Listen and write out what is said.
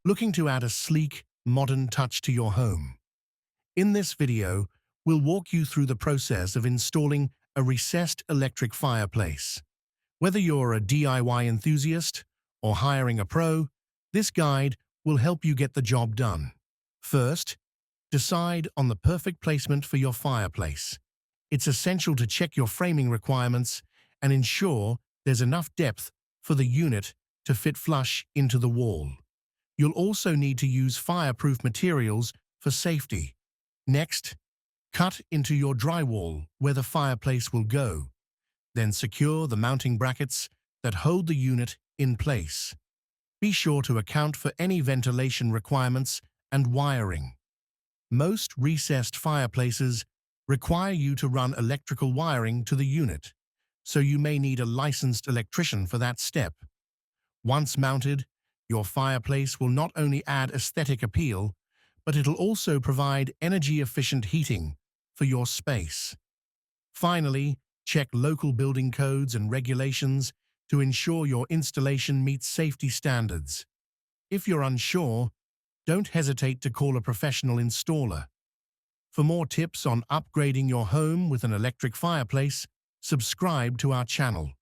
Looking to add a sleek, modern touch to your home? In this video, we'll walk you through the process of installing a recessed electric fireplace. Whether you're a DIY enthusiast or hiring a pro, this guide will help you get the job done. First, decide on the perfect placement for your fireplace. It's essential to check your framing requirements and ensure there's enough depth for the unit to fit flush into the wall. You'll also need to use fireproof materials for safety. Next, cut into your drywall where the fireplace will go. Then secure the mounting brackets that hold the unit in place. Be sure to account for any ventilation requirements and wiring. Most recessed fireplaces require you to run electrical wiring to the unit, so you may need a licensed electrician for that step. Once mounted, your fireplace will not only add aesthetic appeal, but it'll also provide energy-efficient heating for your space. Finally, check local building codes and regulations to ensure your installation meets safety standards. If you're unsure, don't hesitate to call a professional installer. For more tips on upgrading your home with an electric fireplace, subscribe to our channel.